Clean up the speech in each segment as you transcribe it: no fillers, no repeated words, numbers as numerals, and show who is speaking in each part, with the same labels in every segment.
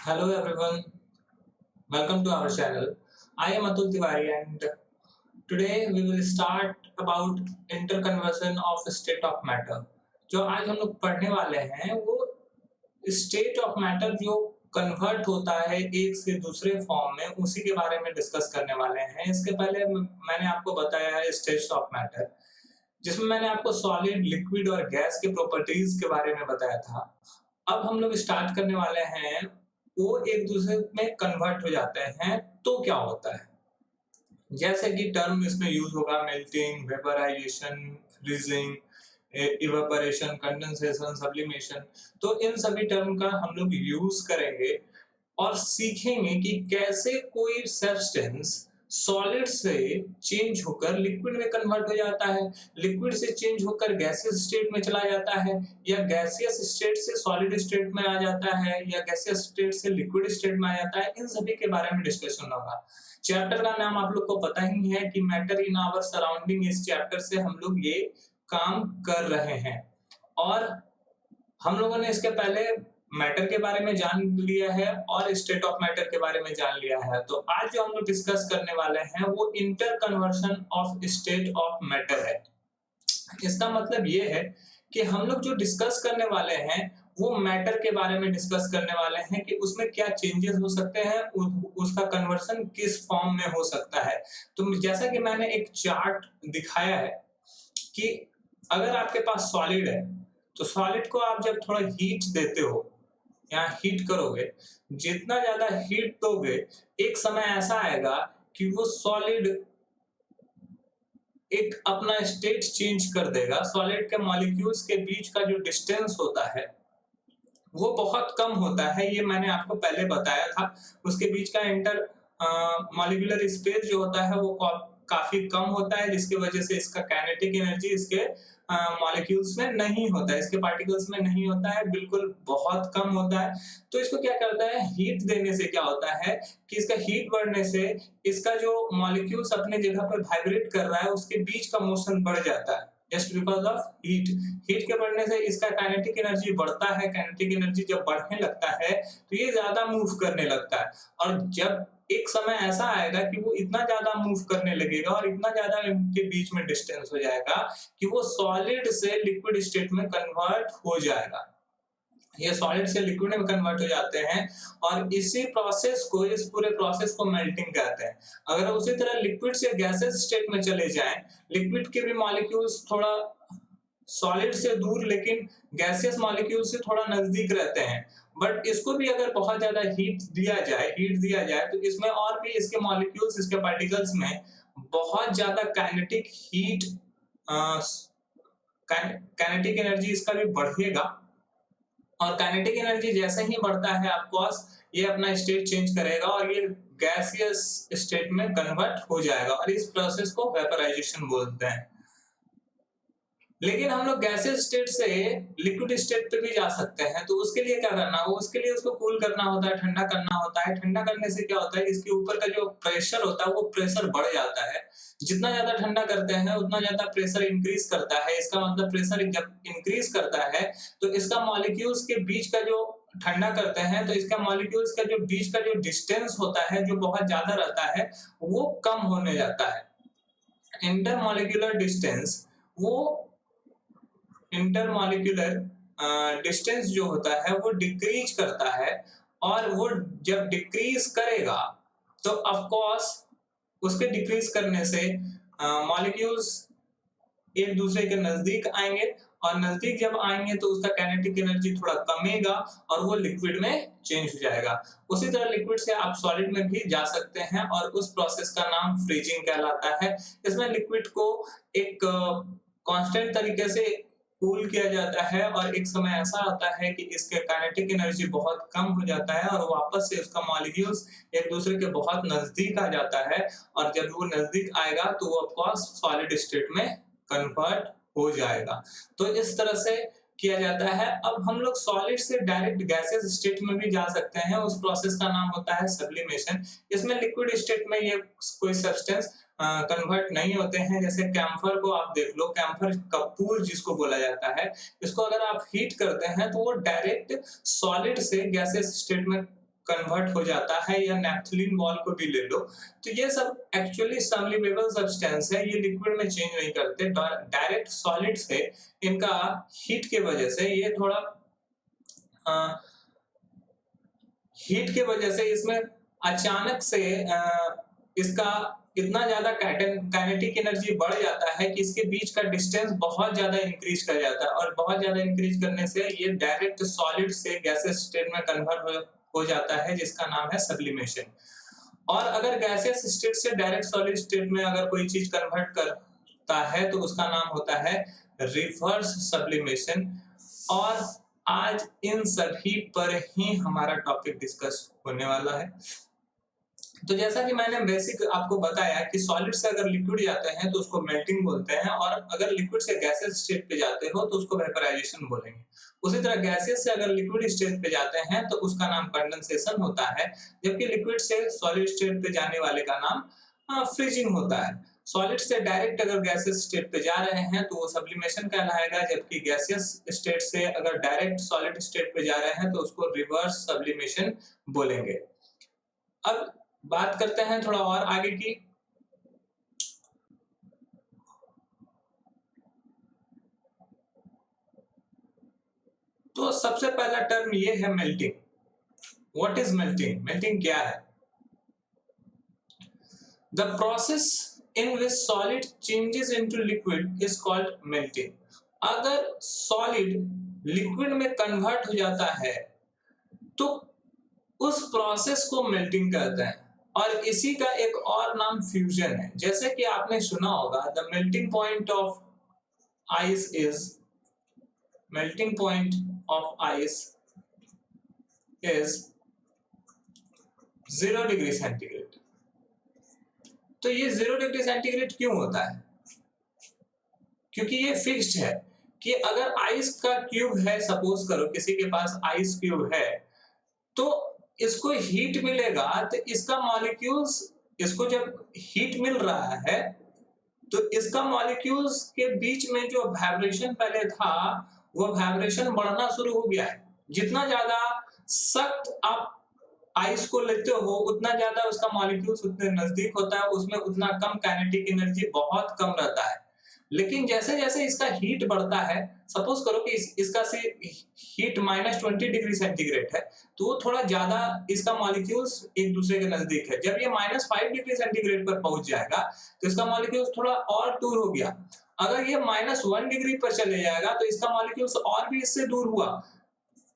Speaker 1: Hello everyone, welcome to our channel. I am Atul Tiwari and today we will start about interconversion of state of matter. जो आज हम लोग पढ़ने वाले हैं वो स्टेट ऑफ मैटर जो कन्वर्ट होता है एक से दूसरे फॉर्म में उसी के बारे में डिस्कस करने वाले हैं। इसके पहले मैंने आपको बताया है स्टेट्स ऑफ मैटर जिसमें मैंने आपको सॉलिड, लिक्विड और गैस के प्रॉपर्टीज के बारे में बताया था। अब हम लोग स्टार्ट करने वाले हैं वो एक दूसरे में कन्वर्ट हो जाते हैं तो क्या होता है। जैसे कि टर्म इसमें यूज होगा melting, vaporization, freezing, evaporation, condensation, sublimation. तो इन सभी टर्म का हम लोग यूज करेंगे और सीखेंगे कि कैसे कोई सब्सटेंस सॉलिड से चेंज होकर लिक्विड में कन्वर्ट हो जाता है, लिक्विड से चेंज होकर गैसियस स्टेट में चला जाता है, या गैसियस स्टेट से सॉलिड स्टेट में आ जाता है, या गैसियस स्टेट से लिक्विड स्टेट में आ जाता है। इन सभी के बारे में डिस्कशन होगा। चैप्टर का नाम आप लोग को पता ही है कि मैटर इन आवर सराउंडिंग। इस चैप्टर से हम लोग ये काम कर रहे हैं और हम लोगों ने इसके पहले मैटर के बारे में जान लिया है और स्टेट ऑफ मैटर के बारे में जान लिया है। तो आज जो हम लोग डिस्कस करने वाले हैं वो inter conversion of state of matter है। इसका मतलब ये है कि हम लोग जो डिस्कस करने वाले हैं वो मैटर के बारे में डिस्कस करने वाले हैं कि उसमें क्या चेंजेस हो सकते हैं, उसका कन्वर्सन किस फॉर्म में हो सकता है। तो जैसा कि मैंने एक चार्ट दिखाया है कि अगर आपके पास सॉलिड है तो सॉलिड को आप जब थोड़ा हीट देते हो या हीट करोगे, जितना ज्यादा हीट दोगे एक समय ऐसा आएगा कि वो सॉलिड एक अपना स्टेट चेंज कर देगा। सॉलिड के मॉलिक्यूल्स के बीच का जो डिस्टेंस होता है वो बहुत कम होता है, ये मैंने आपको पहले बताया था। उसके बीच का इंटर मॉलिक्यूलर स्पेस जो होता है वो काफी कम होता है, जिसकी वजह से इसका काइनेटिक एनर्जी इसके मॉलिक्यूल्स में नहीं होता है, इसके पार्टिकल्स में नहीं होता है, बिल्कुल बहुत कम होता है। तो इसको क्या करता है, हीट देने से क्या होता है कि इसका हीट बढ़ने से इसका जो मॉलिक्यूल्स अपने जगह पर वाइब्रेट कर रहा है उसके बीच का मोशन बढ़ जाता है just because of heat. Heat के बढ़ने से इसका काइनेटिक एनर्जी बढ़ता है। काइनेटिक एनर्जी जब बढ़ने लगता है तो ये ज्यादा मूव करने लगता है और जब एक समय ऐसा आएगा कि वो इतना ज्यादा मूव करने लगेगा और इतना ज्यादा इनके बीच में डिस्टेंस हो जाएगा कि वो सॉलिड से लिक्विड स्टेट में कन्वर्ट हो जाएगा। ये सॉलिड से लिक्विड में कन्वर्ट हो जाते हैं और इसी प्रोसेस को, इस पूरे प्रोसेस को मेल्टिंग कहते हैं। अगर उसी तरह लिक्विड से गैसेस स्टेट में चले जाएं, लिक्विड के भी मॉलिक्यूल्स थोड़ा सॉलिड से दूर लेकिन गैसियस मॉलिक्यूल से थोड़ा नजदीक रहते हैं, बट इसको भी अगर बहुत ज्यादा हीट दिया जाए तो इसमें और भी इसके मॉलिक्यूल्स, इसके पार्टिकल्स में बहुत ज्यादा काइनेटिक एनर्जी इसका भी बढ़ेगा और काइनेटिक एनर्जी जैसे ही बढ़ता है ऑफकोर्स ये अपना स्टेट चेंज करेगा और ये गैसियस स्टेट में कन्वर्ट हो जाएगा और इस प्रोसेस को वेपराइजेशन बोलते हैं। लेकिन हम लोग गैसियस स्टेट से लिक्विड स्टेट पे भी जा सकते हैं, तो उसके लिए क्या करना होगा, उसके लिए उसको कूल करना होता है, ठंडा करना होता है। ठंडा करने से क्या होता है, इसके ऊपर का जो प्रेशर होता है वो प्रेशर बढ़ जाता है। जितना ज्यादा ठंडा करते हैं उतना ज्यादा प्रेशर इंक्रीज करता है। इसका मतलब प्रेशर जब इंक्रीज करता है तो इसका मॉलिक्यूल्स के बीच का जो ठंडा करते हैं तो इसका मॉलिक्यूल्स का जो बीच का जो डिस्टेंस होता है जो बहुत ज्यादा रहता है वो कम होने जाता है। इंटरमॉलिक्यूलर डिस्टेंस, वो इंटरमॉलिक्यूलर डिस्टेंस जो होता है वो डिक्रीज करता है और वो जब डिक्रीज करेगा तो ऑफ कोर्स उसके डिक्रीज करने से मॉलिक्यूल्स एक दूसरे के नजदीक आएंगे और नजदीक जब आएंगे तो उसका काइनेटिक एनर्जी थोड़ा कमेगा और वो लिक्विड में चेंज हो जाएगा। उसी तरह लिक्विड से आप सॉलिड में भी जा सकते हैं और उस प्रोसेस का नाम फ्रीजिंग कहलाता है। इसमें लिक्विड को एक कांस्टेंट तरीके से कूल किया जाता है और एक समय ऐसा आता है कि इसके काइनेटिक एनर्जी बहुत कम हो जाता है और वापस से उसका मॉलिक्यूल्स एक दूसरे के बहुत नजदीक आ जाता है और जब वो नजदीक आएगा तो वो ऑफ कोर्स सॉलिड स्टेट में कन्वर्ट हो जाएगा। तो इस तरह से किया जाता है। अब हम लोग सॉलिड से डायरेक्ट गैसेस स्टेट में भी जा सकते हैं, उस प्रोसेस का नाम होता है सब्लिमेशन। इसमें लिक्विड स्टेट में ये कोई सब्सटेंस कन्वर्ट नहीं होते हैं। जैसे कैम्फर को आप देख लो, कैम्फर कपूर जिसको बोला जाता है, इसको अगर आप हीट करते हैं तो वो डायरेक्ट सॉलिड से गैसेस स्टेट में कन्वर्ट हो जाता है, या नैप्थलीन बॉल को भी ले लो, तो ये सब एक्चुअली सब्लिमेबल सब्सटेंस है, ये लिक्विड में चेंज नहीं करते, डायरेक्ट सॉलिड से इनका हीट के वजह से ये थोड़ा हीट के वजह से इसमें अचानक से इसका इतना ज्यादा काइनेटिक एनर्जी बढ़ जाता है कि इसके बीच का डिस्टेंस बहुत ज्यादा इंक्रीज कर जाता है, और बहुत ज्यादा इंक्रीज करने से ये डायरेक्ट सॉलिड से गैसेस स्टेट में कन्वर्ट हो जाता है, जिसका नाम है सब्लिमेशन। और अगर गैसेस स्टेट से डायरेक्ट सॉलिड स्टेट में अगर कोई चीज कन्वर्ट करता है तो उसका नाम होता है रिवर्स सब्लिमेशन। और आज इन सभी पर ही हमारा टॉपिक डिस्कस होने वाला है। तो जैसा कि मैंने बेसिक आपको बताया कि सॉलिड से अगर लिक्विड जाते हैं तो उसको मेल्टिंग बोलते हैं, और अगर लिक्विड से गैसेस स्टेट पे जाते हो तो उसको वेपराइजेशन बोलेंगे। उसी तरह गैसेस से अगर लिक्विड स्टेट पे जाते हैं तो उसका नाम कंडेंसेशन होता है, जबकि लिक्विड से सॉलिड स्टेट पे जाने वाले का नाम फ्रीजिंग होता है। सॉलिड से डायरेक्ट अगर गैसेस स्टेट पे जा रहे हैं तो वो सब्लिमेशन कहलाएगा, जबकि गैसियस स्टेट से अगर डायरेक्ट सॉलिड स्टेट पे जा रहे हैं तो उसको रिवर्स सब्लिमेशन बोलेंगे। अब बात करते हैं थोड़ा और आगे की। तो सबसे पहला टर्म ये है melting. What is melting? Melting क्या है? The process in which solid changes into liquid is called melting. अगर सॉलिड लिक्विड में कन्वर्ट हो जाता है तो उस प्रोसेस को मेल्टिंग कहते हैं, और इसी का एक और नाम फ्यूजन है। जैसे कि आपने सुना होगा, the melting point of ice is melting point of ice is 0 degree centigrade. तो ये 0 डिग्री सेंटीग्रेड क्यों होता है? क्योंकि ये फिक्स्ड है कि अगर आइस का क्यूब है, सपोज करो किसी के पास आइस क्यूब है, तो इसको हीट मिलेगा तो इसका मॉलिक्यूल्स, इसको जब हीट मिल रहा है तो इसका मॉलिक्यूल्स के बीच में जो वाइब्रेशन पहले था वो वाइब्रेशन बढ़ना शुरू हो गया है। जितना ज्यादा सख्त आप आइस को लेते हो उतना ज्यादा उसका मॉलिक्यूल्स उतने नजदीक होता है, उसमें उतना कम काइनेटिक एनर्जी बहुत कम रहता है। लेकिन जैसे जैसे इसका हीट बढ़ता है, सपोज करो कि इसका से हीट -20 डिग्री सेंटीग्रेड है, तो वो थोड़ा ज्यादा इसका मॉलिक्यूल्स एक दूसरे के नजदीक है। जब ये -5 डिग्री सेंटीग्रेड पर पहुंच जाएगा तो इसका मॉलिक्यूल्स थोड़ा और दूर हो गया। अगर ये -1 डिग्री पर चले जाएगा तो इसका मॉलिक्यूल्स और भी इससे दूर हुआ,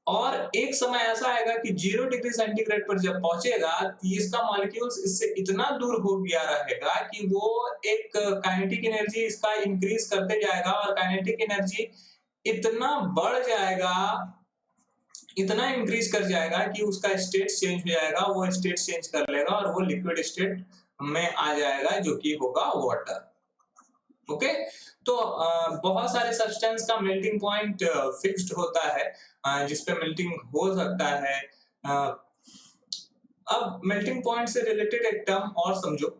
Speaker 1: और एक समय ऐसा आएगा कि 0 डिग्री सेंटीग्रेड पर जब पहुंचेगा तो इसका मॉलिक्यूल्स इससे इतना दूर हो गया रहेगा कि वो एक काइनेटिक एनर्जी इसका इंक्रीज करते जाएगा, और काइनेटिक एनर्जी इतना बढ़ जाएगा, इतना इंक्रीज कर जाएगा कि उसका स्टेट चेंज हो जाएगा, वो स्टेट चेंज कर लेगा और वो लिक्विड स्टेट में आ जाएगा, जो कि होगा वाटर। ओके, तो बहुत सारे सब्सटेंस का मेल्टिंग पॉइंट फिक्स्ड होता है, जिसपे मेल्टिंग हो सकता है। अब मेल्टिंग पॉइंट से रिलेटेड एक टर्म और समझो।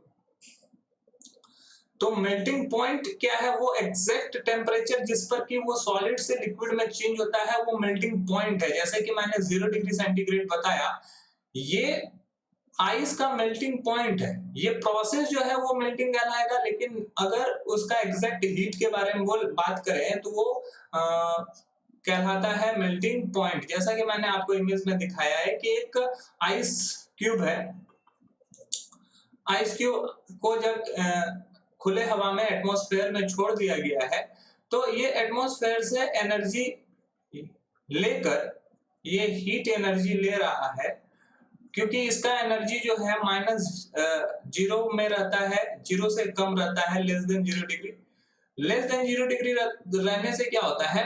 Speaker 1: तो मेल्टिंग पॉइंट क्या है? वो एग्जैक्ट टेम्परेचर जिस पर कि वो सॉलिड से लिक्विड में चेंज होता है, वो मेल्टिंग पॉइंट है। जैसे कि मैंने 0 डिग्री सेंटीग्रेड बताया, ये आइस का मेल्टिंग पॉइंट है। ये प्रोसेस जो है वो मेल्टिंग कहलाएगा, लेकिन अगर उसका एग्जैक्ट हीट के बारे में बात करें तो वो कहलाता है मेल्टिंग पॉइंट। जैसा कि मैंने आपको इमेज में दिखाया है कि एक आइस क्यूब है। आइस क्यूब को जब खुले हवा में एटमॉस्फेयर में छोड़ दिया गया है, तो ये एटमॉस्फेयर से एनर्जी लेकर ये हीट एनर्जी ले रहा है, क्योंकि इसका एनर्जी जो है -0 में रहता है, 0 से कम रहता है, less than 0 degree. Less than 0 degree रहने से क्या होता है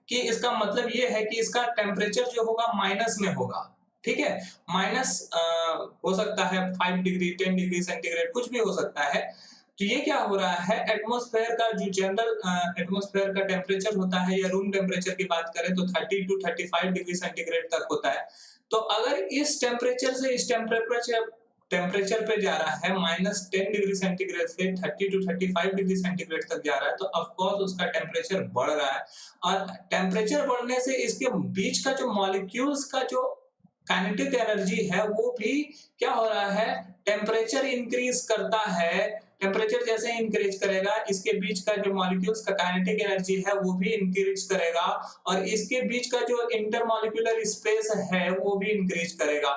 Speaker 1: कि इसका मतलब ये है कि इसका टेम्परेचर जो होगा माइनस में होगा। ठीक है, माइनस हो सकता है 5 डिग्री, 10 डिग्री सेंटीग्रेड, कुछ भी हो सकता है। तो ये क्या हो रहा है, एटमॉस्फेयर का जो जनरल एटमॉस्फेयर का टेम्परेचर होता है, या रूम टेम्परेचर की बात करें तो 30 to 35 डिग्री सेंटीग्रेड तक होता है। तो अगर इस टेम्परेचर से इस टेम्परेचर पे जा रहा है, -10 डिग्री सेंटीग्रेड से 30 to 35 डिग्री सेंटीग्रेड तक जा रहा है, तो ऑफकोर्स उसका टेम्परेचर बढ़ रहा है, और टेम्परेचर बढ़ने से इसके बीच का जो मॉलिक्यूल्स का जो काइनेटिक एनर्जी है वो भी क्या हो रहा है, टेम्परेचर इंक्रीज करता है। टेम्परेचर जैसे इंक्रीज करेगा, इसके बीच का जो मॉलिक्यूल्स का काइनेटिक एनर्जी है वो भी इंक्रीज करेगा, और इसके बीच का जो इंटरमॉलिक्यूलर स्पेस है वो भी इंक्रीज करेगा।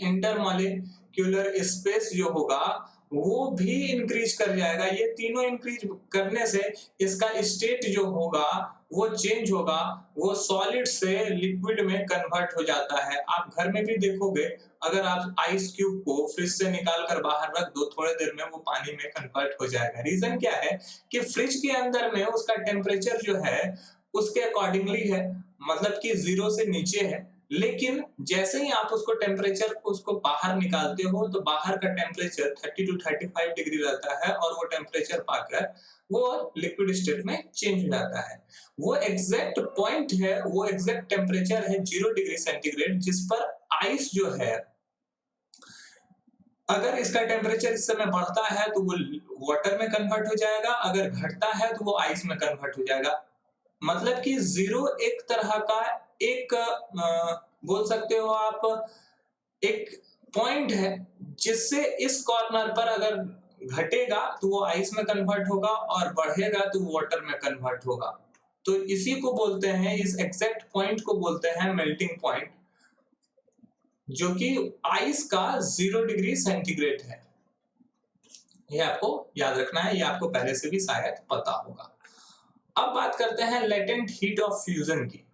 Speaker 1: इंटरमॉलिक्यूलर स्पेस जो होगा वो भी इंक्रीज कर जाएगा। ये तीनों इंक्रीज करने से इसका स्टेट जो होगा वो चेंज होगा, वो सॉलिड से लिक्विड में कन्वर्ट हो जाता है। आप घर में भी देखोगे, अगर आप आइस क्यूब को फ्रिज से निकाल कर बाहर रख दो, थोड़ी देर में वो पानी में कन्वर्ट हो जाएगा। रीजन क्या है कि फ्रिज के अंदर में उसका टेम्परेचर जो है उसके अकॉर्डिंगली है, मतलब कि 0 से नीचे है। लेकिन जैसे ही आप उसको टेम्परेचर को उसको बाहर निकालते हो तो बाहर का टेम्परेचर 30 टू 35 डिग्री रहता है, और वो टेम्परेचर पाकर वो लिक्विड स्टेट में चेंज हो जाता है। वो एग्जैक्ट पॉइंट है, वो एग्जैक्ट टेम्परेचर है 0 डिग्री सेंटीग्रेड, जिस पर आइस जो है, अगर इसका टेम्परेचर इस समय बढ़ता है तो वो वाटर में कन्वर्ट हो जाएगा, अगर घटता है तो वो आइस में कन्वर्ट हो जाएगा। मतलब कि 0 एक तरह का एक बोल सकते हो आप एक पॉइंट है, जिससे इस कॉर्नर पर अगर घटेगा तो वो आइस में कन्वर्ट होगा, और बढ़ेगा तो वाटर में कन्वर्ट होगा। तो इसी को बोलते हैं, इस एग्जैक्ट पॉइंट को बोलते हैं मेल्टिंग पॉइंट, जो कि आइस का 0 डिग्री सेंटीग्रेड है। ये आपको याद रखना है, ये आपको पहले से भी शायद पता होगा। अब बात करते हैं लेटेंट हीट ऑफ फ्यूजन की।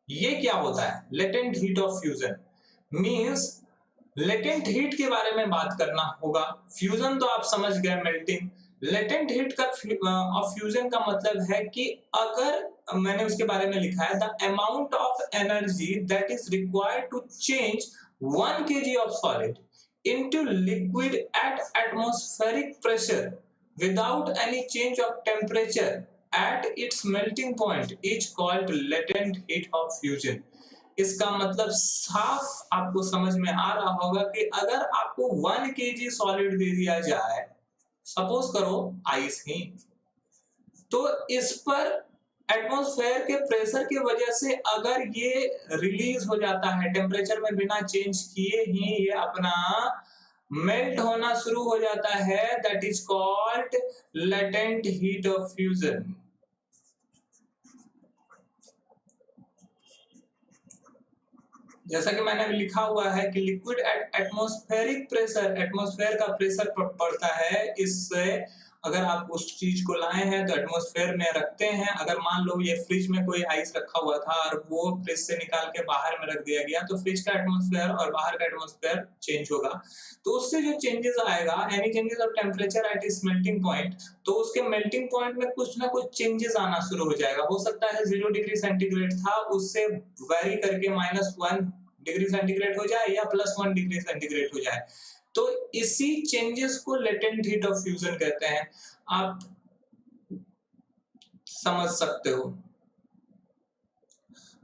Speaker 1: ये क्या होता है latent heat of fusion? Means latent heat के बारे में बात करना होगा। फ्यूजन तो आप समझ गए, मेल्टिंग। लेटेंट हीट का ऑफ फ्यूजन का मतलब है कि अगर मैंने उसके बारे में लिखा है, the amount of energy that is required to change 1 kg of solid into liquid at atmospheric pressure without any change of temperature at its melting point is called latent heat of fusion। इसका मतलब साफ आपको समझ में आ रहा होगा कि अगर आपको 1 kg सॉलिड दे दिया जाए, सपोज करो आइस ही, तो इस पर एटमॉस्फेयर के प्रेशर की वजह से अगर ये रिलीज हो जाता है टेम्परेचर में, बिना चेंज किए ही ये अपना मेल्ट होना शुरू हो जाता है, that is called latent heat of fusion. जैसा कि मैंने लिखा हुआ है कि liquid at atmospheric pressure, atmosphere का प्रेशर पड़ता है, इससे अगर आप उस चीज को लाए हैं तो एटमॉस्फेयर में रखते हैं। अगर मान लो ये फ्रिज में कोई आइस रखा हुआ था और वो फ्रिज से निकाल के बाहर में रख दिया गया, तो फ्रिज का एटमॉस्फेयर और बाहर का एटमॉस्फेयर चेंज होगा। तो उससे जो चेंजेस आएगा, any changes of temperature at इस मेल्टिंग पॉइंट, तो उसके मेल्टिंग पॉइंट में कुछ ना कुछ चेंजेस आना शुरू हो जाएगा। हो सकता है 0 डिग्री सेंटीग्रेड था, उससे वेरी करके -1 डिग्री सेंटीग्रेड हो जाए या +1 डिग्री सेंटीग्रेड हो जाए। तो इसी चेंजेस को लेटेंट हीट ऑफ फ्यूजन कहते हैं। आप समझ सकते हो।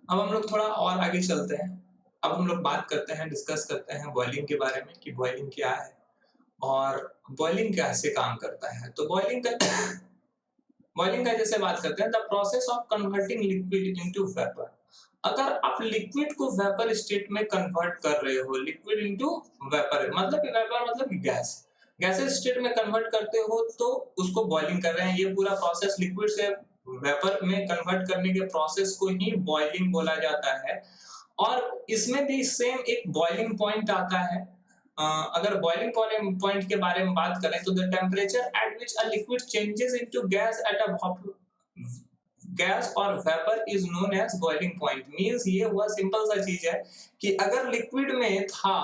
Speaker 1: अब हम लोग थोड़ा और आगे चलते हैं। अब हम लोग बात करते हैं, डिस्कस करते हैं बॉइलिंग के बारे में कि बॉइलिंग क्या है और बॉइलिंग कैसे काम करता है। तो बॉइलिंग का जैसे बात करते हैं, the process of converting liquid into vapour. अगर आप लिक्विड को वेपर स्टेट में कन्वर्ट कर रहे हो, लिक्विड इनटू वेपर मतलब गैस, गैसेस स्टेट में कन्वर्ट करते हो, तो उसको बॉइलिंग कर रहे हैं। ये पूरा प्रोसेस लिक्विड से वेपर में कन्वर्ट करने के प्रोसेस को ही बॉइलिंग बोला जाता है। और इसमें भी सेम एक बॉइलिंग पॉइंट आता है। अगर बॉइलिंग पॉइंट के बारे में बात करें तो the temperature at which a liquid changes into gas at a gas और vapour is known as boiling point. Means ये हुआ सिंपल सा चीज है कि अगर लिक्विड में था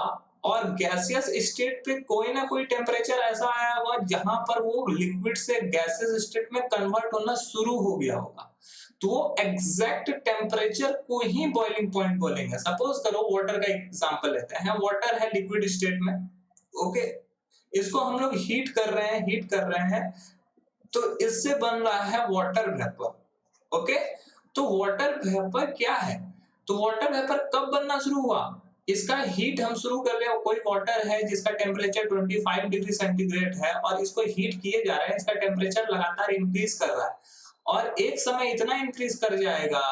Speaker 1: और गैसियस स्टेट पे कोई ना कोई टेम्परेचर ऐसा आया हुआ जहां पर वो लिक्विड से गैसियस स्टेट में कन्वर्ट होना शुरू हो गया होगा, तो वो एग्जैक्ट टेम्परेचर को ही बॉइलिंग पॉइंट बोलेंगे। सपोज करो वाटर का एग्जांपल लेते हैं। वाटर है लिक्विड स्टेट में, ओके, इसको हम लोग हीट कर रहे हैं, तो इससे बन रहा है वाटर वेपर। ओके, तो वाटर वेपर क्या है? तो वाटर वेपर कब बनना शुरू हुआ? इसका हीट हम शुरू कर रहे हैं। कोई वाटर है जिसका टेम्परेचर 25 डिग्री सेंटीग्रेड है और इसको हीट किए जा रहे हैं, इसका टेम्परेचर लगातार इंक्रीज कर रहा है और एक समय इतना इंक्रीज कर जाएगा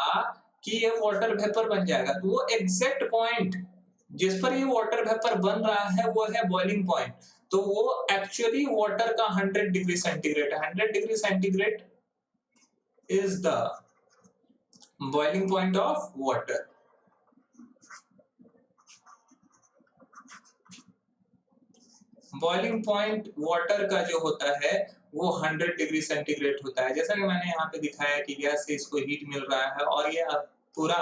Speaker 1: कि ये वाटर वेपर बन जाएगा। तो वो एग्जैक्ट पॉइंट जिस पर ये वाटर वेपर बन रहा है वो है बॉइलिंग पॉइंट। तो वो एक्चुअली वाटर का 100 डिग्री सेंटीग्रेड है। 100 degree centigrade is the boiling point of water. Boiling point water का जो होता है वो 100 डिग्री सेंटीग्रेड होता है। जैसा कि मैंने यहाँ पे दिखाया कि गैस से इसको हीट मिल रहा है और ये पूरा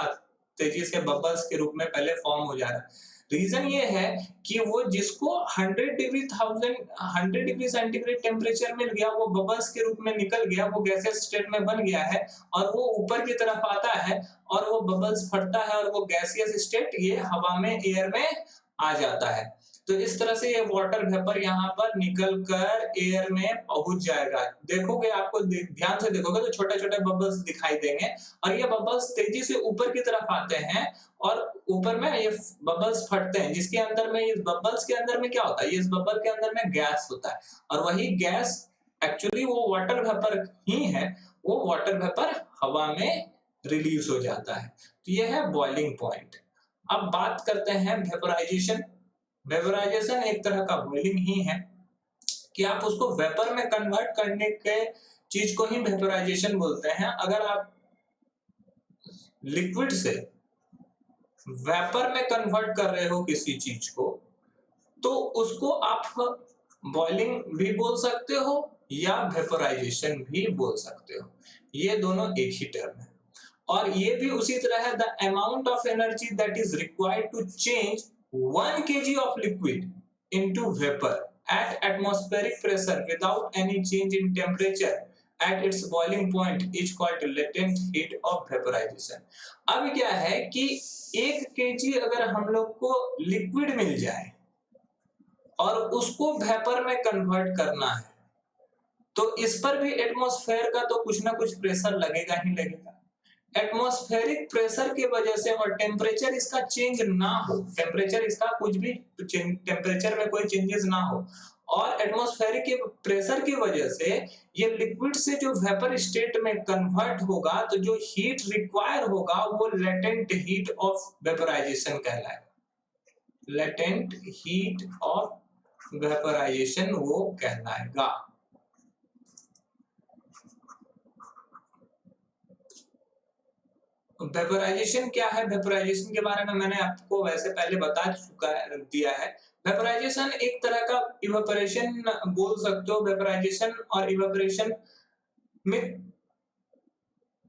Speaker 1: तेजी से बबल्स के रूप में पहले फॉर्म हो जा रहा है। रीजन ये है कि वो जिसको 100 डिग्री सेंटीग्रेड टेम्परेचर मिल गया वो बबल्स के रूप में निकल गया, वो गैसेस स्टेट में बन गया है और वो ऊपर की तरफ आता है और वो बबल्स फटता है और वो गैसियस स्टेट ये हवा में, एयर में आ जाता है। तो इस तरह से ये वाटर वेपर यहाँ पर निकल कर एयर में पहुंच जाएगा। देखोगे, आपको ध्यान से देखोगे तो छोटे छोटे बबल्स दिखाई देंगे और ये बबल्स तेजी से ऊपर की तरफ आते हैं और ऊपर में ये बबल्स फटते हैं, जिसके अंदर में, इस बबल्स के अंदर में क्या होता है, इस बबल के अंदर में गैस होता है और वही गैस एक्चुअली वो वाटर वेपर ही है। वो वाटर वेपर हवा में रिलीज हो जाता है। तो ये है बॉइलिंग पॉइंट। अब बात करते हैं वेपराइजेशन। वेपराइजेशन एक तरह का बॉइलिंग ही है कि आप उसको वेपर में कन्वर्ट करने के चीज को ही वेपराइजेशन बोलते हैं। अगर आप लिक्विड से वेपर में कन्वर्ट कर रहे हो किसी चीज को तो उसको आप बॉइलिंग भी बोल सकते हो या वेपराइजेशन भी बोल सकते हो। ये दोनों एक ही टर्म है और ये भी उसी तरह है। The amount of energy that is required to change 1 kg of liquid into vapor at atmospheric pressure without any change in temperature at its boiling point is called latent heat of vaporization। अब क्या है कि 1 kg अगर हम लोग को liquid मिल जाए और उसको वेपर में कन्वर्ट करना है तो इस पर भी एटमॉस्फेयर का तो कुछ ना कुछ प्रेशर लगेगा ही लगेगा। एटमॉस्फेरिक प्रेशर की वजह से और टेम्परेचर इसका चेंज ना हो, टेम्परेचर इसका कुछ भी टेम्परेचर में कोई चेंजेस ना हो और एटमॉस्फेरिक के प्रेशर की वजह से ये लिक्विड से जो वेपर स्टेट में कन्वर्ट होगा तो जो हीट रिक्वायर होगा वो लेटेंट हीट ऑफ वेपराइजेशन कहलाएगा। लेटेंट हीट ऑफ वेपराइजेशन वो कहलाएगा। वेपराइजेशन क्या है? वेपराइजेशन के बारे में मैंने आपको वैसे पहले बता दिया है। वेपराइजेशन एक तरह का इवेपोरेशन बोल सकते हो। वेपराइजेशन और इवेपोरेशन में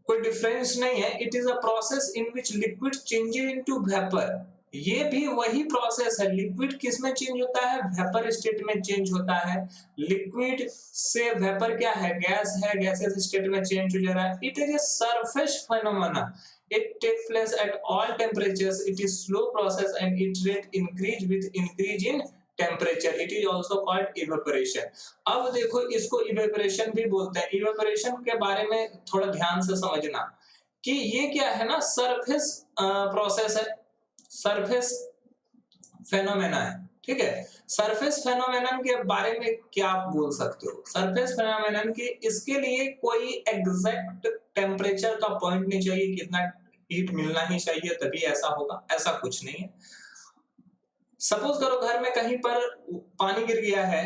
Speaker 1: कोई डिफरेंस नहीं है। It is a process in which liquid changes into vapour. ये भी वही प्रोसेस है। लिक्विड किस में चेंज होता है? वेपर स्टेट में चेंज होता है। लिक्विड से वेपर क्या है? गैस है, गैसेस स्टेट में चेंज हो जा रहा है। It is a surface phenomena. It takes place at all temperatures. It is slow process and its rate increase with increase in temperature. It is also called evaporation. अब देखो, इसको evaporation भी बोलते हैं। evaporation के बारे में थोड़ा ध्यान से समझना कि ये क्या है ना, सरफेस प्रोसेस है, सरफेस फेनोमेना है। ठीक है, सरफेस फेनोमेनन के बारे में क्या आप बोल सकते हो? सरफेस फेनोमेनन की इसके लिए कोई एग्जैक्ट टेम्परेचर का पॉइंट नहीं चाहिए, कितना हीट मिलना ही चाहिए तभी ऐसा होगा, ऐसा कुछ नहीं है। सपोज करो घर में कहीं पर पानी गिर गया है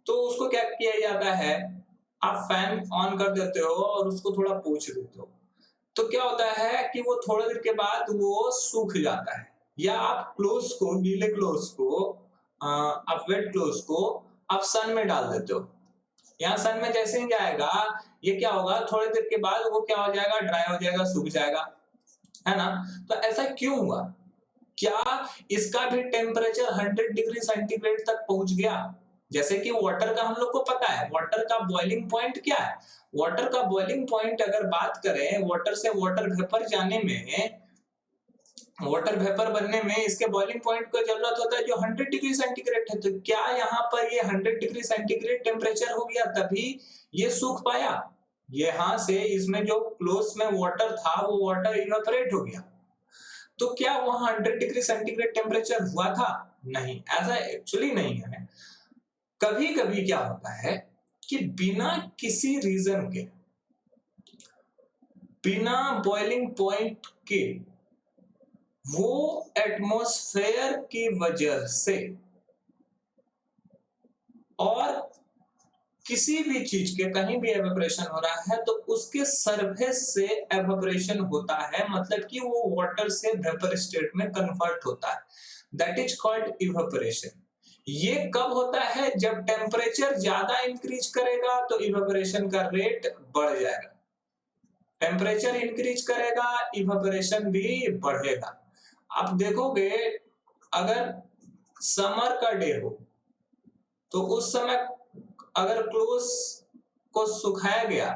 Speaker 1: तो उसको क्या किया जाता है, आप फैन ऑन कर देते हो और उसको थोड़ा पोंछ देते हो तो क्या होता है कि वो थोड़ी देर के बाद वो सूख जाता है। या आप क्लोथ्स को, गीले क्लोथ्स को, आप वेट क्लोथ्स को आप सन में डाल देते हो। यहाँ सन में जैसे ही जाएगा ये क्या होगा, थोड़ी देर के बाद वो क्या हो जाएगा, ड्राई हो जाएगा, सूख जाएगा, है ना। तो ऐसा क्यों हुआ? क्या इसका भी टेम्परेचर 100 डिग्री सेंटीग्रेड तक पहुंच गया? जैसे कि वाटर का हम लोग को पता है, वाटर का बॉइलिंग पॉइंट क्या है। वाटर का बॉइलिंग पॉइंट अगर बात करें, वाटर से वाटर वेपर जाने में, वाटर वेपर बनने में इसके बॉइलिंग पॉइंट को जरूरत होता है जो 100 डिग्री सेंटीग्रेड है। तो क्या यहाँ पर ये 100 डिग्री सेंटीग्रेड टेम्परेचर हो गया तभी ये सूख पाया? यहाँ से इसमें जो क्लोथ्स में वाटर था वो वाटर इवेपोरेट हो गया। तो क्या वहां 100 डिग्री सेंटीग्रेड टेम्परेचर हुआ था? नहीं, ऐसा एक्चुअली नहीं है। कभी कभी क्या होता है कि बिना किसी रीजन के बिना बॉइलिंग पॉइंट के वो एटमॉस्फेयर की वजह से और किसी भी चीज के कहीं भी एवेपोरेशन हो रहा है तो उसके सरफेस से एवेपोरेशन होता है, मतलब कि वो वाटर से वेपर स्टेट में कन्वर्ट होता है। That is called evaporation. ये कब होता है? जब टेम्परेचर ज्यादा इंक्रीज करेगा तो इवेपोरेशन का रेट बढ़ जाएगा। टेम्परेचर इंक्रीज करेगा, इवेपोरेशन भी बढ़ेगा। आप देखोगे अगर समर का डे हो तो उस समय अगर क्लोथ्स को सुखाया गया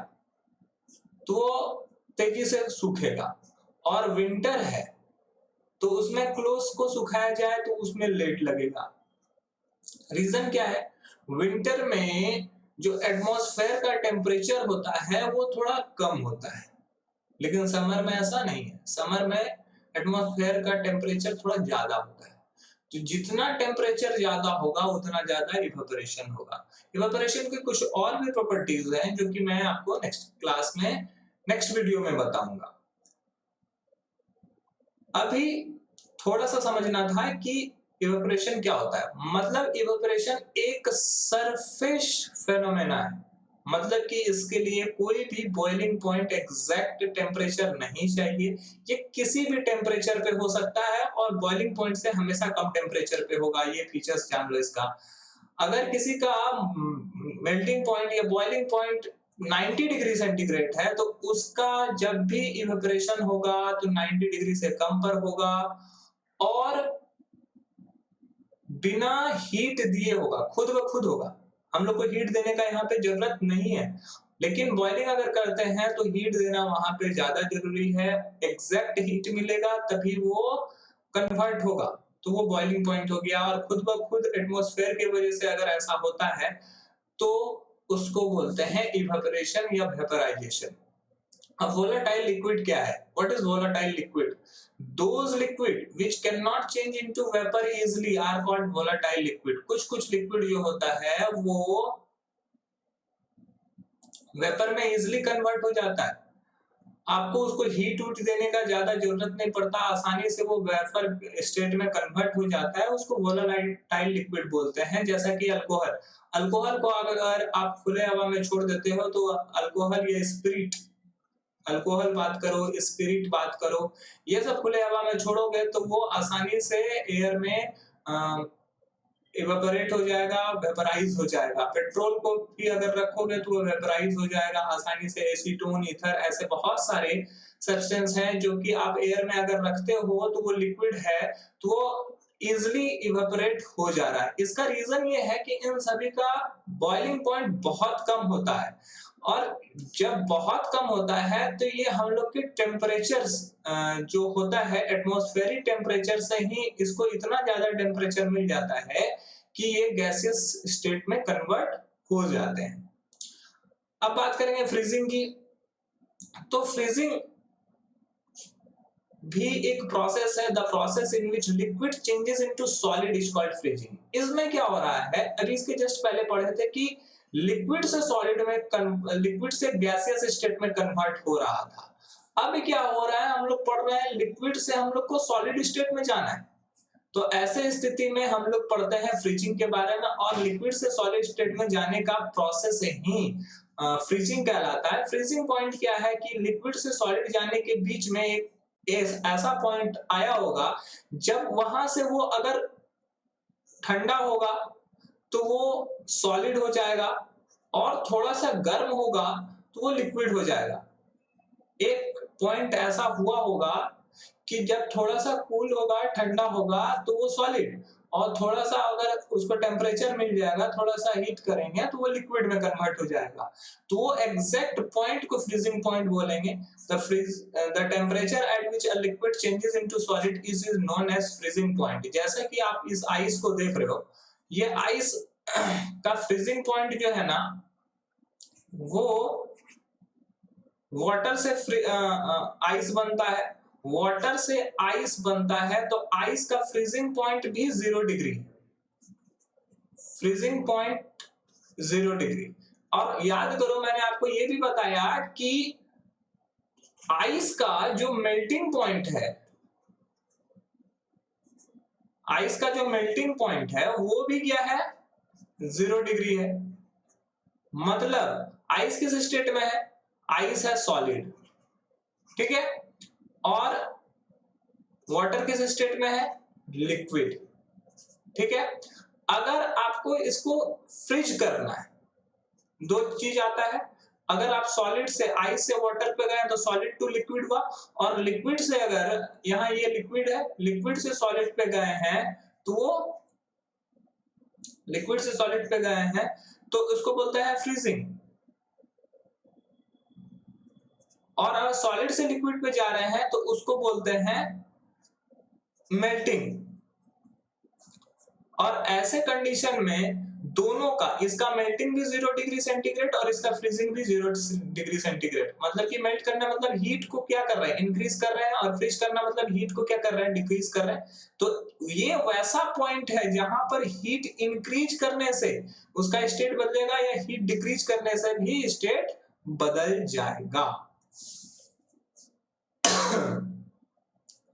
Speaker 1: तो वो तेजी से सूखेगा, और विंटर है तो उसमें क्लोथ्स को सुखाया जाए तो उसमें लेट लगेगा। रीजन क्या है? विंटर में जो एटमॉस्फेयर का टेम्परेचर होता है वो थोड़ा कम होता है, लेकिन समर में ऐसा नहीं है। समर में एटमॉस्फेयर का टेम्परेचर थोड़ा ज्यादा होता है, तो जितना टेम्परेचर ज्यादा होगा उतना ज्यादा इवेपोरेशन होगा। इवेपोरेशन की कुछ और भी प्रॉपर्टीज हैं जो कि मैं आपको नेक्स्ट क्लास में, नेक्स्ट वीडियो में बताऊंगा। अभी थोड़ा सा समझना था कि इवेपोरेशन क्या होता है। मतलब इवेपोरेशन एक सरफेस फेनोमेना है, मतलब कि इसके लिए कोई भी बॉइलिंग पॉइंट एग्जैक्ट टेम्परेचर नहीं चाहिए। ये किसी भी टेम्परेचर पे हो सकता है और बॉइलिंग पॉइंट से हमेशा कम टेम्परेचर पे होगा। ये फीचर्स जान लो इसका। अगर किसी का मेल्टिंग पॉइंट या बॉइलिंग पॉइंट 90 डिग्री सेंटीग्रेड है तो उसका जब भी इवेपोरेशन होगा तो 90 डिग्री से कम पर होगा और बिना हीट दिए होगा, खुद ब खुद होगा। हम लोग को हीट देने का यहाँ पे जरूरत नहीं है, लेकिन बॉइलिंग अगर करते हैं तो हीट देना वहां पे ज्यादा जरूरी है। एग्जैक्ट हीट मिलेगा तभी वो कन्वर्ट होगा, तो वो बॉइलिंग पॉइंट हो गया। और खुद ब खुद एटमॉस्फेयर की वजह से अगर ऐसा होता है तो उसको बोलते हैं इवेपोरेशन या वेपराइजेशन। अब volatile liquid क्या है? What is volatile liquid? Those liquid which cannot change into vapor easily are called volatile liquid. कुछ लिक्विड जो होता है वो वेपर में इजिली कन्वर्ट हो जाता है। आपको उसको हीट उट देने का ज्यादा जरूरत नहीं पड़ता, आसानी से वो वेपर स्टेट में कन्वर्ट हो जाता है। उसको वोलाटाइल लिक्विड बोलते हैं। जैसा कि अल्कोहल, अल्कोहल को अगर आप खुले हवा में छोड़ देते हो तो अल्कोहल या स्पिरिट, अल्कोहल बात करो, स्पिरिट बात करो, ये सब खुले हवा में छोड़ोगे तो वो आसानी से एयर में इवेपोरेट हो जाएगा, वेपराइज हो जाएगा। पेट्रोल को भी अगर रखोगे तो वो वेपराइज हो जाएगा आसानी से। एसीटोन, ईथर, ऐसे बहुत सारे सब्सटेंस हैं जो कि आप एयर में अगर रखते हो तो वो लिक्विड है तो वो इजिली इवेपोरेट हो जा रहा है। इसका रीजन ये है कि इन सभी का बॉइलिंग पॉइंट बहुत कम होता है, और जब बहुत कम होता है तो ये हम लोग के टेम्परेचर जो होता है एटमॉस्फेरिक टेम्परेचर से ही इसको इतना ज्यादा टेम्परेचर मिल जाता है कि ये गैसियस स्टेट में कन्वर्ट हो जाते हैं। अब बात करेंगे फ्रीजिंग की। तो फ्रीजिंग भी एक प्रोसेस है। The process in which liquid changes into solid is called freezing. इसमें क्या हो रहा है, अभी इसके जस्ट पहले पढ़े थे कि लिक्विड से सॉलिड में, लिक्विड से गैसियस स्टेट में कन्वर्ट हो रहा था। अब क्या हो रहा है, हम लोग पढ़ रहे हैं लिक्विड से हम लोग को सॉलिड स्टेट में जाना है। तो ऐसे स्थिति में हम लोग पढ़ते हैं फ्रीजिंग के बारे में, और लिक्विड से सॉलिड स्टेट में जाने का प्रोसेस ही फ्रीजिंग कहलाता है। फ्रीजिंग पॉइंट क्या है कि लिक्विड से सॉलिड जाने के बीच में एक ऐसा पॉइंट आया होगा जब वहां से वो अगर ठंडा होगा तो वो सॉलिड हो जाएगा, और थोड़ा सा गर्म होगा तो वो लिक्विड हो जाएगा। एक पॉइंट ऐसा हुआ होगा कि जब थोड़ा सा कूल होगा, ठंडा होगा तो वो सॉलिड, और थोड़ा सा अगर उसको टेम्परेचर मिल जाएगा, थोड़ा सा हीट करेंगे तो वो लिक्विड में कन्वर्ट हो जाएगा। तो वो एग्जैक्ट पॉइंट को फ्रीजिंग पॉइंट बोलेंगे। The temperature at which a liquid changes into solid is known as freezing point. जैसा कि आप इस आइस को देख रहे हो, ये आइस का फ्रीजिंग पॉइंट जो है ना वो वाटर से आइस बनता है, वाटर से आइस बनता है तो आइस का फ्रीजिंग पॉइंट भी 0 डिग्री, फ्रीजिंग पॉइंट 0 डिग्री। और याद करो मैंने आपको ये भी बताया कि आइस का जो मेल्टिंग पॉइंट है, आइस का जो मेल्टिंग पॉइंट है वो भी क्या है, 0 डिग्री है। मतलब आइस किस स्टेट में है, आइस है सॉलिड, ठीक है, और वाटर किस स्टेट में है, लिक्विड, ठीक है। अगर आपको इसको फ्रीज करना है, दो चीज आता है, अगर आप सॉलिड से आइस से वाटर पे गए तो सॉलिड टू लिक्विड हुआ, और लिक्विड से अगर यहाँ ये लिक्विड है, लिक्विड से सॉलिड पे गए हैं तो वो लिक्विड से सॉलिड पे गए हैं तो उसको बोलते हैं फ्रीजिंग। और अगर सॉलिड से लिक्विड पे जा रहे हैं तो उसको बोलते हैं मेल्टिंग। और ऐसे कंडीशन में दोनों का, इसका मेल्टिंग भी 0 डिग्री सेंटीग्रेड और इसका फ्रीजिंग भी 0 डिग्री सेंटीग्रेड, मतलब कि मेल्ट करना मतलब हीट को क्या कर रहे हैं, इंक्रीज कर रहे हैं, और फ्रीज करना मतलब हीट को क्या कर रहे हैं, डिक्रीज कर रहे हैं। तो ये वैसा पॉइंट है जहां पर हीट इंक्रीज करने से उसका स्टेट बदलेगा या हीट डिक्रीज करने से भी स्टेट बदल जाएगा।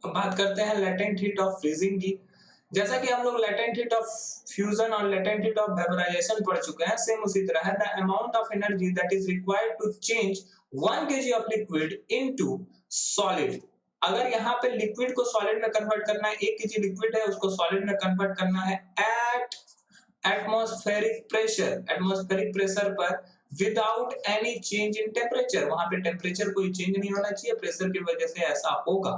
Speaker 1: अब बात करते हैं लेटेंट हीट ऑफ फ्रीजिंग की। जैसा कि हम लोग लेटेंट हीट ऑफ फ्यूजन और लेटेंट हीट ऑफ वेपराइजेशन पढ़ चुके हैं, सेम उसी तरह है। The amount of energy that is required to change 1 kg of liquid into solid. अगर यहाँ पे लिक्विड को सॉलिड में कन्वर्ट करना है, 1 kg लिक्विड है उसको सॉलिड में कन्वर्ट करना है एट एटमॉस्फेरिक प्रेशर पर without any change in temperature. वहां पे टेम्परेचर कोई चेंज नहीं होना चाहिए, प्रेशर की वजह से ऐसा होगा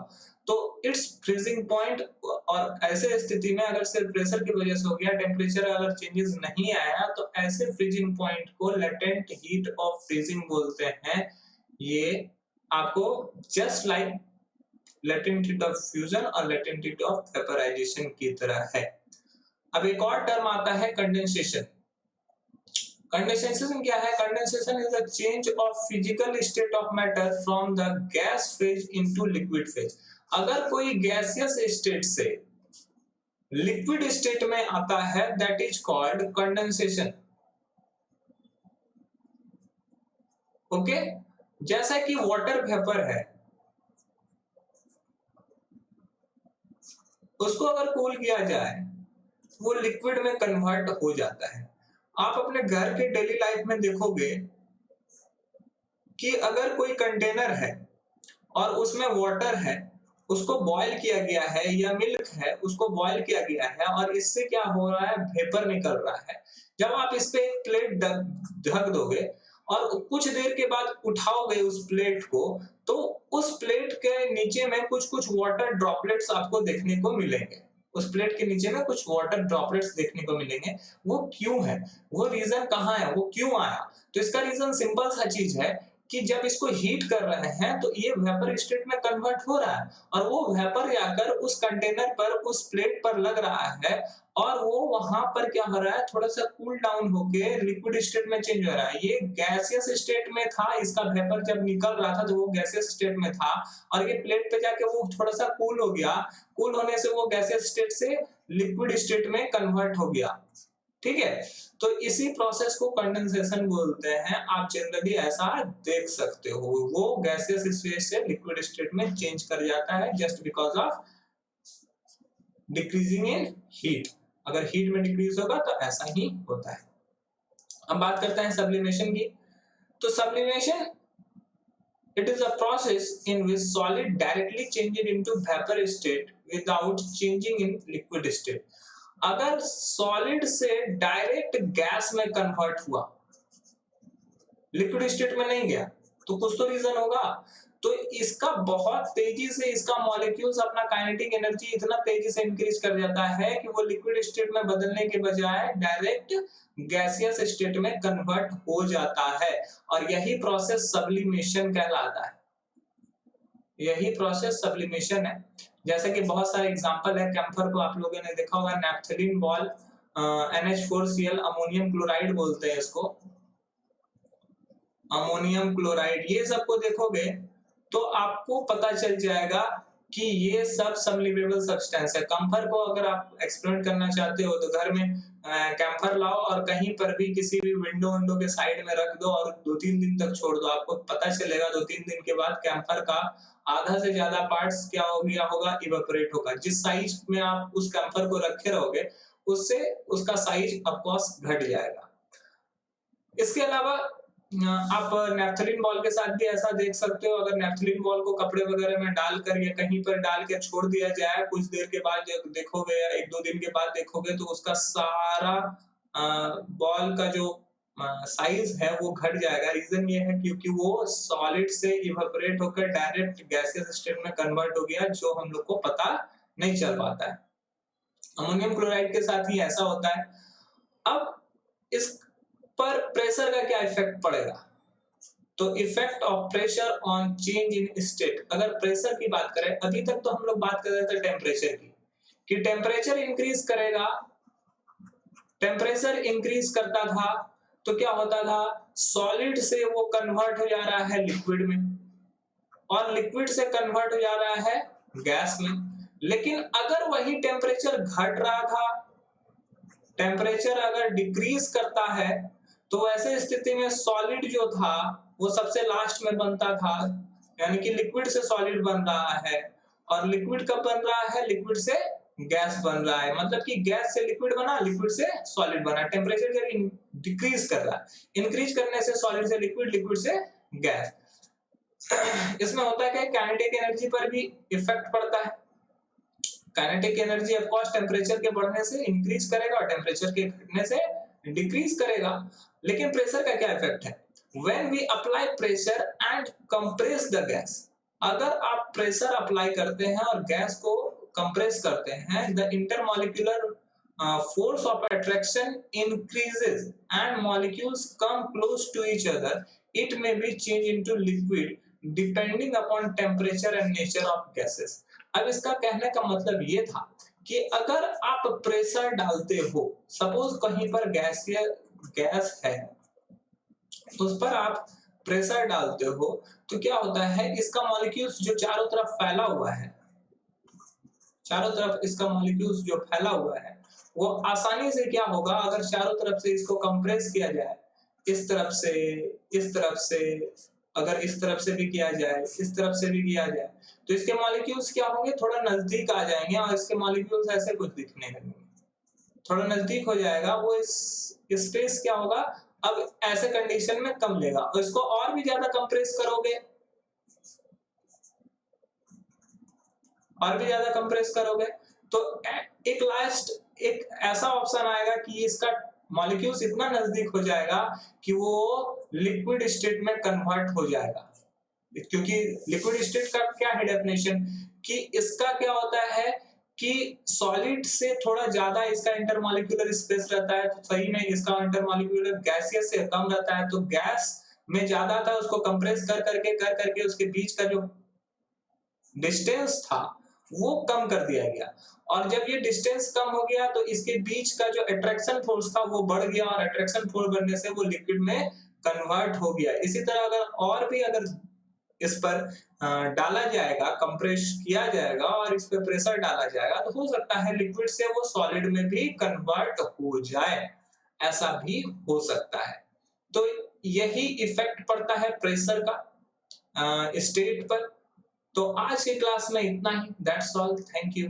Speaker 1: तो इट्स फ्रीजिंग पॉइंट। और ऐसे स्थिति में अगर सिर्फ प्रेशर की वजह से हो गया, टेम्परेचर अगर चेंजेस नहीं आया, तो ऐसे फ्रीजिंग पॉइंट को लेटेंट हीट ऑफ फ्रीजिंग बोलते हैं। ये आपको just like latent heat of fusion और लेटेंट हीट ऑफ वेपराइजेशन की तरह है। अब एक और टर्म आता है कंडेंसेशन। कंडेंसेशन क्या है, condensation is a change of physical state of matter from the gas phase into liquid phase. अगर कोई गैसियस स्टेट से लिक्विड स्टेट में आता है, that is called condensation. Okay, जैसा कि वाटर वेपर है, उसको अगर कूल किया जाए वो लिक्विड में कन्वर्ट हो जाता है। आप अपने घर के डेली लाइफ में देखोगे कि अगर कोई कंटेनर है और उसमें वाटर है, उसको बॉईल किया गया है, या मिल्क है उसको बॉईल किया गया है, और इससे क्या हो रहा है, वेपर निकल रहा है। जब आप इस पे एक प्लेट ढक दोगे और कुछ देर के बाद उठाओगे उस प्लेट को, तो उस प्लेट के नीचे में कुछ कुछ वाटर ड्रॉपलेट्स आपको देखने को मिलेंगे। उस प्लेट के नीचे में कुछ वाटर ड्रॉपलेट्स देखने को मिलेंगे। वो क्यों है, वो रीजन कहाँ है, वो क्यों आया? तो इसका रीजन सिंपल सा चीज है कि जब इसको हीट कर रहे हैं तो ये वेपर स्टेट में कन्वर्ट हो रहा है, और वो वेपर जाकर उस कंटेनर पर, उस प्लेट पर लग रहा है, और वो वहां पर क्या हो रहा है, थोड़ा सा कूल डाउन होके लिक्विड स्टेट में चेंज हो रहा है। ये गैसियस स्टेट में था, इसका वेपर जब निकल रहा था तो वो गैसियस स्टेट में था, और ये प्लेट पे जाके वो थोड़ा सा कूल हो गया, कूल होने से वो गैसियस स्टेट से लिक्विड स्टेट में कन्वर्ट हो गया। ठीक है, तो इसी प्रोसेस को कंडेंसेशन बोलते हैं। आप जनरली ऐसा देख सकते हो, वो गैसियस स्टेट से लिक्विड स्टेट में चेंज कर जाता है just because of decreasing in heat. अगर हीट में डिक्रीज होगा तो ऐसा ही होता है। अब बात करते हैं सब्लिमेशन की। तो sublimation it is a process in which solid directly changes into vapor state without changing in liquid state। अगर सॉलिड से डायरेक्ट गैस में कन्वर्ट हुआ, लिक्विड स्टेट में नहीं गया, तो कुछ तो रीजन होगा। तो इसका बहुत तेजी से इसका मॉलिक्यूल्स अपना काइनेटिक एनर्जी इतना तेजी से इंक्रीज कर जाता है कि वो लिक्विड स्टेट में बदलने के बजाय डायरेक्ट गैसियस स्टेट में कन्वर्ट हो जाता है, और यही प्रोसेस सब्लिमेशन कहलाता है। यही प्रोसेस सब्लिमेशन है। जैसे कि बहुत सारे एग्जांपल है, कैम्फर को आप लोगों ने देखा होगा, naphthalene ball, NH4Cl, ammonium chloride बोलते हैं इसको, अमोनियम क्लोराइड। ये सबको देखोगे तो आपको पता चल जाएगा कि ये सब सबलिवेबल सब्सटेंस है। कैम्फर को अगर आप एक्सपेरिमेंट करना चाहते हो तो घर में कैम्फर लाओ और कहीं पर भी किसी भी विंडो के साइड में रख दो और 2-3 दिन तक छोड़ दो। आपको पता चलेगा 2-3 दिन के बाद कैम्फर का आधा से ज्यादा पार्ट्स क्या हो गया होगा, इवेपोरेट होगा। जिस साइज में आप उस कैम्फर को रखे रहोगे उससे उसका साइज ऑफकोर्स घट जाएगा। इसके अलावा आप नैप्थलीन बॉल के साथ भी ऐसा देख सकते हो। अगर नैप्थलीन बॉल को कपड़े वगैरह में डालकर या कहीं पर डाल के छोड़ दिया जाए, कुछ देर के बाद जब देखोगे या 1-2 दिन के बाद देखोगे तो उसका सारा बॉल का जो साइज है वो घट जाएगा। रीजन ये है क्योंकि वो सॉलिड से इवेपोरेट होकर डायरेक्ट गैसियस स्टेट में कन्वर्ट हो गया, जो हम लोग को पता नहीं चल पाता है। अमोनियम क्लोराइड के साथ ही ऐसा होता है। अब इस पर प्रेशर का क्या इफेक्ट पड़ेगा? तो effect of pressure on change in state. अगर प्रेशर की बात करें, अभी तक तो हम लोग बात कर रहे थे टेम्परेचर की, कि टेम्परेचर इंक्रीज करेगा, टेम्परेचर इंक्रीज करता था तो क्या होता था, सॉलिड से वो कन्वर्ट हो जा रहा है लिक्विड में और लिक्विड से कन्वर्ट हो जा रहा है गैस में। लेकिन अगर वही टेम्परेचर घट रहा था, टेम्परेचर अगर डिक्रीज करता है तो ऐसे स्थिति में सॉलिड जो था वो सबसे लास्ट में बनता था, यानी कि लिक्विड से सॉलिड बन रहा है। और लिक्विड कब बन रहा है? लिक्विड से गैस बन रहा है। मतलब कि गैस से लिक्विड बना, लिक्विड से सॉलिड बना। टेम्परेचर जब डिक्रीज कर रहा है, इंक्रीज करने से सॉलिड से लिक्विड, लिक्विड से गैस। इसमें होता है कि काइनेटिक एनर्जी पर भी इफेक्ट पड़ता है। Kinetic energy of course temperature के बढ़ने से इंक्रीज करेगा और टेम्परेचर के घटने से डिक्रीज करेगा। लेकिन प्रेशर का क्या इफेक्ट है? When we apply pressure and compress the gas, अगर आप प्रेशर अप्लाई करते हैं और गैस को कंप्रेस करते हैं, the intermolecular force of attraction increases and molecules come close to each other. It may be changed into liquid depending upon temperature and nature of gases. अब इसका कहने का मतलब ये था कि अगर आप प्रेशर डालते हो, सपोज कहीं पर गैस है, उस पर आप प्रेशर डालते हो तो क्या होता है, इसका मॉलिक्यूल्स जो चारों तरफ फैला हुआ है, चारों तरफ इसका मॉलिक्यूल्स जो फैला हुआ है वो आसानी से क्या होगा, अगर चारों तरफ से इसको कंप्रेस किया जाए, इस तरफ से, इस तरफ से, अगर इस तरफ से भी किया जाए, इस तरफ से भी किया जाए, तो इसके मॉलिक्यूल्स क्या होंगे, थोड़ा नजदीक आ जाएंगे और इसके मॉलिक्यूल्स ऐसे कुछ दिखने लगेंगे, थोड़ा नजदीक हो जाएगा वो। इस स्पेस क्या होगा, अब ऐसे कंडीशन में कम लेगा। और इसको और भी ज्यादा कंप्रेस करोगे, और भी ज्यादा कंप्रेस करोगे तो एक लास्ट एक ऐसा ऑप्शन आएगा कि इसका मॉलिक्यूल्स इतना नजदीक हो जाएगा कि वो लिक्विड स्टेट में कन्वर्ट हो जाएगा। क्योंकि लिक्विड स्टेट का क्या है डेफिनेशन, कि इसका क्या होता है कि सॉलिड से थोड़ा ज्यादा इसका इंटरमॉलिक्यूलर स्पेस रहता है, तो सही में इसका इंटरमॉलिक्यूलर गैसियस से कम रहता है, तो गैस में ज्यादा था, उसको कंप्रेस कर करके उसके बीच का जो डिस्टेंस था वो कम कर दिया गया। और जब ये डिस्टेंस कम हो गया तो इसके बीच का जो अट्रैक्शन फोर्स था वो बढ़ गया और अट्रैक्शन फोर्स बढ़ने से वो लिक्विड में कन्वर्ट हो गया। इसी तरह अगर इस पर डाला जाएगा, कंप्रेस किया जाएगा और इस पर प्रेशर डाला जाएगा तो हो सकता है लिक्विड से वो सॉलिड में भी कन्वर्ट हो जाए, ऐसा भी हो सकता है। तो यही इफेक्ट पड़ता है प्रेशर का स्टेट पर। तो आज की क्लास में इतना ही। That's all, thank you.